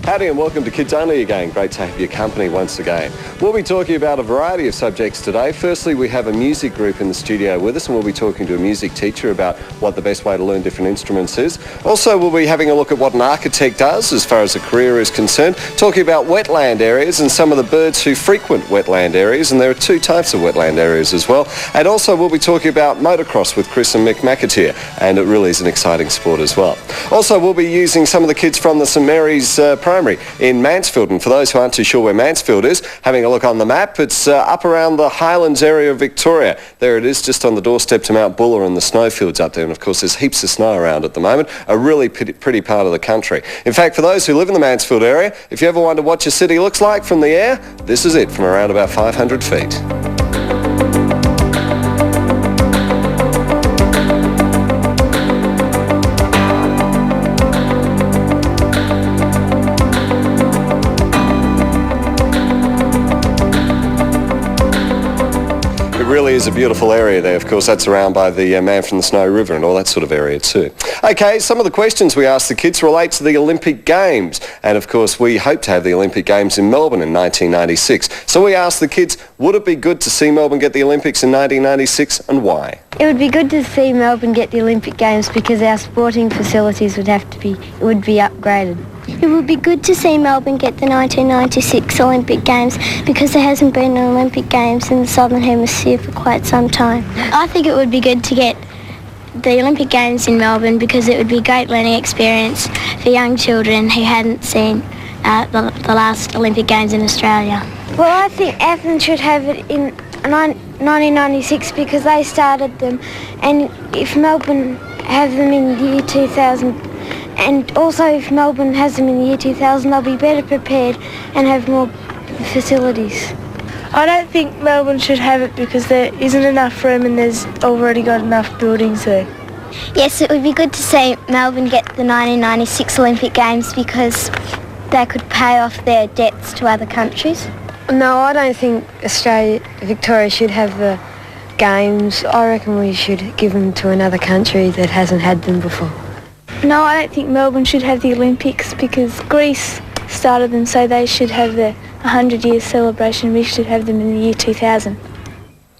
Howdy and welcome to Kids Only again. Great to have your company once again. We'll be talking about a variety of subjects today. Firstly, we have a music group in the studio with us and we'll be talking to a music teacher about what the best way to learn different instruments is. Also, we'll be having a look at what an architect does as far as a career is concerned, talking about wetland areas and some of the birds who frequent wetland areas, and there are two types of wetland areas as well. And also, we'll be talking about motocross with Chris and Mick McAteer, and it really is an exciting sport as well. Also, we'll be using some of the kids from the St Mary's Primary in Mansfield, and for those who aren't too sure where Mansfield is, having a look on the map, it's up around the Highlands area of Victoria. There it is, just on the doorstep to Mount Buller and the snowfields up there, and of course there's heaps of snow around at the moment, a really pretty part of the country. In fact, for those who live in the Mansfield area, if you ever wonder what your city looks like from the air, this is it from around about 500 feet. Really is a beautiful area there. Of course, that's around by the Man from the Snow River and all that sort of area too. Okay, some of the questions we asked the kids relate to the Olympic Games, and of course we hope to have the Olympic Games in Melbourne in 1996. So we asked the kids, would it be good to see Melbourne get the Olympics in 1996 and why? It would be good to see Melbourne get the Olympic Games because our sporting facilities would be upgraded. It would be good to see Melbourne get the 1996 Olympic Games because there hasn't been an Olympic Games in the Southern Hemisphere for quite some time. I think it would be good to get the Olympic Games in Melbourne because it would be a great learning experience for young children who hadn't seen the last Olympic Games in Australia. Well, I think Athens should have it in 1996 because they started them, and if Melbourne have them in the year 2000, and also if Melbourne has them in the year 2000, they'll be better prepared and have more facilities. I don't think Melbourne should have it because there isn't enough room and there's already got enough buildings there. Yes, it would be good to see Melbourne get the 1996 Olympic Games because they could pay off their debts to other countries. No, I don't think Victoria should have the Games. I reckon we should give them to another country that hasn't had them before. No, I don't think Melbourne should have the Olympics because Greece started them, so they should have the 100-year celebration. We should have them in the year 2000.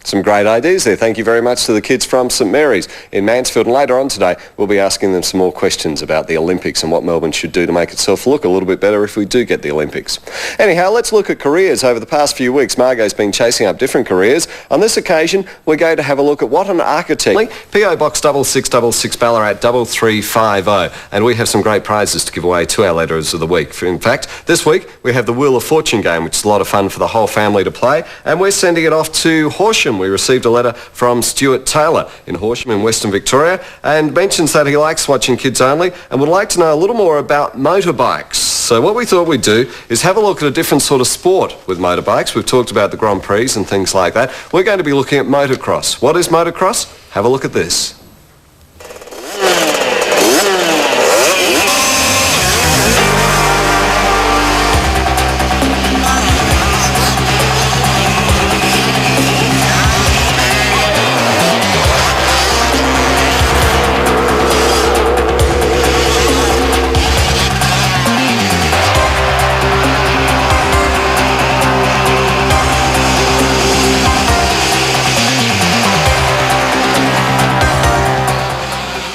Some great ideas there. Thank you very much to the kids from St Mary's in Mansfield. And later on today, we'll be asking them some more questions about the Olympics and what Melbourne should do to make itself look a little bit better if we do get the Olympics. Anyhow, let's look at careers. Over the past few weeks, Margot's been chasing up different careers. On this occasion, we're going to have a look at what an architect... PO Box 6666 Ballarat 3350. And we have some great prizes to give away to our letterers of the week. In fact, this week, we have the Wheel of Fortune game, which is a lot of fun for the whole family to play. And we're sending it off to Horsham. We received a letter from Stuart Taylor in Horsham in Western Victoria and mentions that he likes watching Kids Only and would like to know a little more about motorbikes. So what we thought we'd do is have a look at a different sort of sport with motorbikes. We've talked about the Grand Prix and things like that. We're going to be looking at motocross. What is motocross? Have a look at this.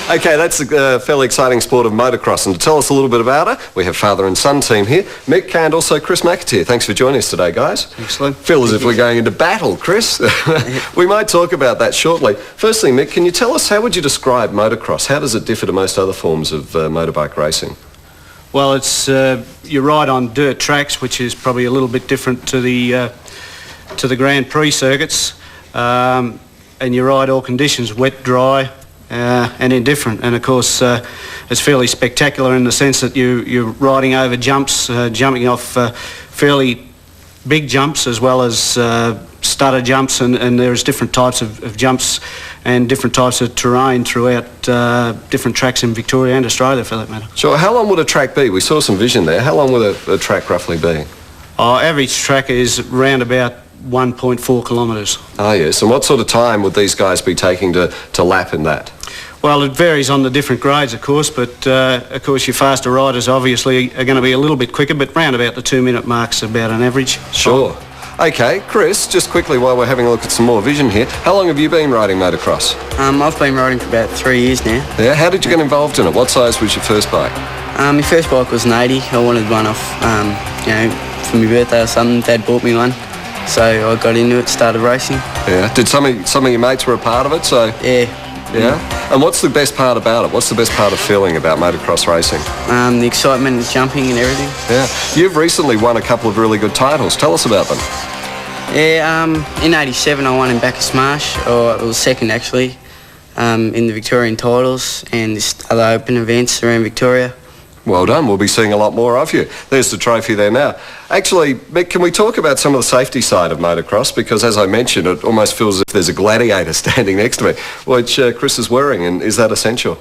Okay, that's a fairly exciting sport of motocross, and to tell us a little bit about it, we have father and son team here, Mick and also Chris McAteer. Thanks for joining us today, guys. Excellent. Feel as if we're going into battle, Chris. We might talk about that shortly. Firstly, Mick, can you tell us, how would you describe motocross? How does it differ to most other forms of motorbike racing? Well, it's you ride on dirt tracks, which is probably a little bit different to the Grand Prix circuits, and you ride all conditions, wet, dry, and indifferent. And of course, it's fairly spectacular in the sense that you're riding over jumps, jumping off fairly big jumps as well as stutter jumps, and there's different types of jumps and different types of terrain throughout different tracks in Victoria and Australia, for that matter. Sure. How long would a track be? We saw some vision there. How long would a track roughly be? Our average track is around about 1.4 kilometres. Ah, yes. And what sort of time would these guys be taking to lap in that? Well, it varies on the different grades, of course, but of course your faster riders obviously are going to be a little bit quicker, but round about the 2-minute mark's about an average. Sure. Okay, Chris, just quickly while we're having a look at some more vision here, how long have you been riding motocross? I've been riding for about 3 years now. Yeah, how did you get involved in it? What size was your first bike? My first bike was an 80. I wanted one off, for my birthday or something. Dad bought me one, so I got into it, started racing. Yeah. Did some of your mates were a part of it? So. Yeah. Yeah? And what's the best part about it? What's the best part of feeling about motocross racing? The excitement, the jumping and everything. Yeah. You've recently won a couple of really good titles. Tell us about them. Yeah, in 87 I won in Bacchus Marsh, or it was second actually, in the Victorian titles and this other open events around Victoria. Well done. We'll be seeing a lot more of you. There's the trophy there now. Actually, Mick, can we talk about some of the safety side of motocross? Because as I mentioned, it almost feels as if there's a gladiator standing next to me, which Chris is wearing, and is that essential?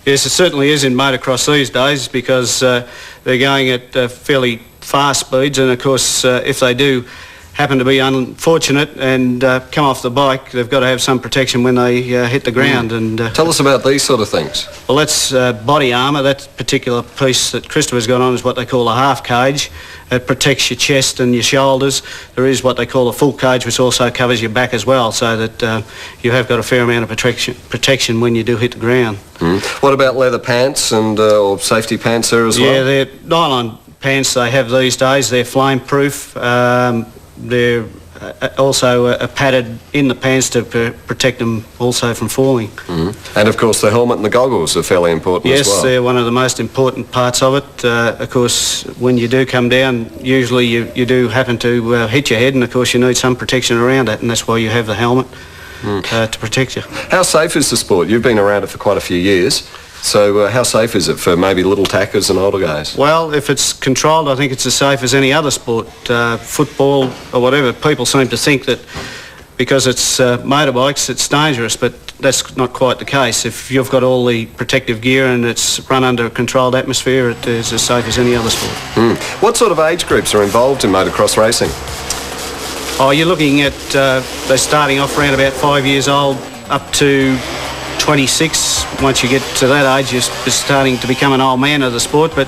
Yes, it certainly is in motocross these days because they're going at fairly fast speeds, and of course if they do happen to be unfortunate and come off the bike, they've got to have some protection when they hit the ground. And tell us about these sort of things. Well, that's body armour. That particular piece that Christopher's got on is what they call a half cage. It protects your chest and your shoulders. There is what they call a full cage, which also covers your back as well, so that you have got a fair amount of protection when you do hit the ground. What about leather pants and or safety pants there as well? Yeah, they're nylon pants they have these days. They're flame proof. They're also padded in the pants to protect them also from falling. And of course the helmet and the goggles are fairly important as well. Yes, they're one of the most important parts of it. Of course, when you do come down, usually you do happen to hit your head, and of course you need some protection around that, and that's why you have the helmet to protect you. How safe is the sport? You've been around it for quite a few years. So how safe is it for maybe little tackers and older guys? Well, if it's controlled, I think it's as safe as any other sport. Football or whatever, people seem to think that because it's motorbikes, it's dangerous, but that's not quite the case. If you've got all the protective gear and it's run under a controlled atmosphere, it is as safe as any other sport. What sort of age groups are involved in motocross racing? Oh, you're looking at, they're starting off around about 5 years old up to 26. Once you get to that age, you're starting to become an old man of the sport, but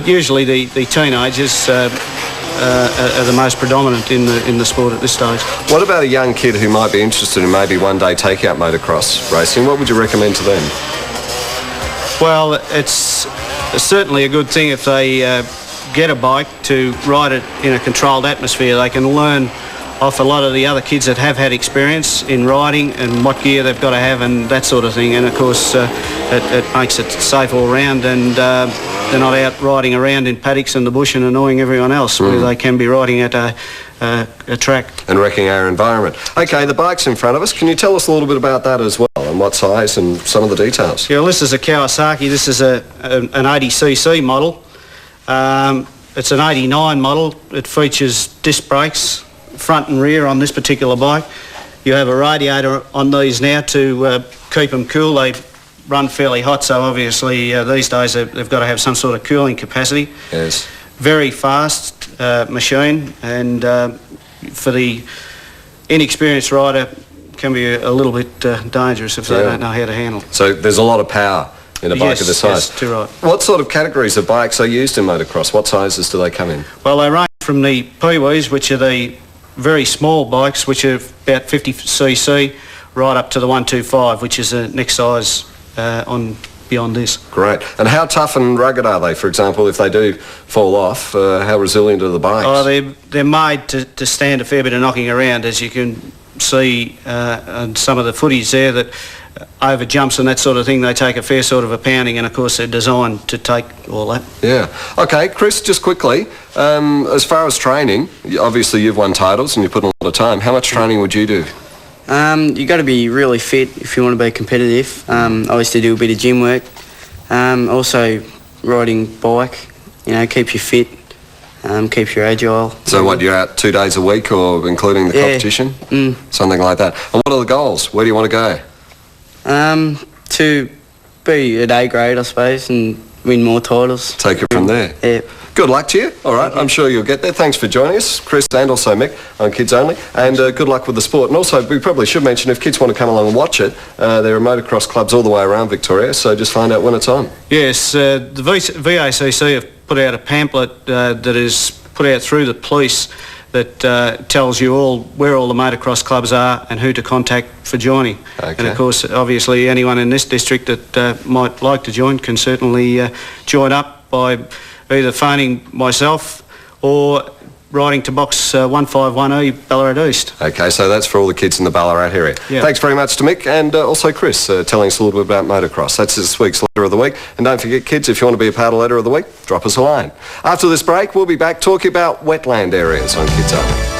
usually the teenagers are the most predominant in the sport at this stage. What about a young kid who might be interested in maybe one day take out motocross racing? What would you recommend to them? Well, it's certainly a good thing if they get a bike to ride it in a controlled atmosphere. They can learn off a lot of the other kids that have had experience in riding and what gear they've got to have and that sort of thing. And of course it makes it safe all round, and they're not out riding around in paddocks in the bush and annoying everyone else, where they can be riding at a track. And wrecking our environment. Okay, the bike's in front of us. Can you tell us a little bit about that as well, and what size and some of the details? Yeah, well, this is a Kawasaki. This is an 80cc model. It's an 89 model. It features disc brakes, front and rear on this particular bike. You have a radiator on these now to keep them cool. They run fairly hot, so obviously these days they've got to have some sort of cooling capacity. Yes. Very fast machine, and for the inexperienced rider can be a little bit dangerous if they don't know how to handle. So there's a lot of power in a bike of this size. Yes, too right. What sort of categories of bikes are used in motocross? What sizes do they come in? Well, they range from the Pee-wees, which are the very small bikes, which are about 50cc, right up to the 125, which is the next size on beyond this. Great. And how tough and rugged are they? For example, if they do fall off, how resilient are the bikes? Oh, they're made to stand a fair bit of knocking around, as you can see on some of the footage there, that over jumps and that sort of thing, they take a fair sort of a pounding, and of course they're designed to take all that. Yeah. Okay, Chris, just quickly, as far as training, obviously you've won titles and you put in a lot of time. How much training would you do? You got to be really fit if you want to be competitive. I used to do a bit of gym work. Also riding bike, keeps you fit, keeps you agile. So what, you're out 2 days a week, or including the competition? Something like that. And what are the goals? Where do you want to go? To be at A grade, I suppose, and win more titles. Take it from there. Yeah. Good luck to you. All right, I'm sure you'll get there. Thanks for joining us, Chris and also Mick on Kids Only. And good luck with the sport. And also, we probably should mention, if kids want to come along and watch it, there are motocross clubs all the way around Victoria, so just find out when it's on. Yes, the VACC have put out a pamphlet that is put out through the police that tells you all where all the motocross clubs are and who to contact for joining. Okay. And of course, obviously, anyone in this district that might like to join can certainly join up by either phoning myself or writing to box 151E, Ballarat East. Okay, so that's for all the kids in the Ballarat area. Yeah. Thanks very much to Mick and also Chris telling us a little bit about motocross. That's this week's Letter of the Week. And don't forget, kids, if you want to be a part of Letter of the Week, drop us a line. After this break, we'll be back talking about wetland areas on Kids Only.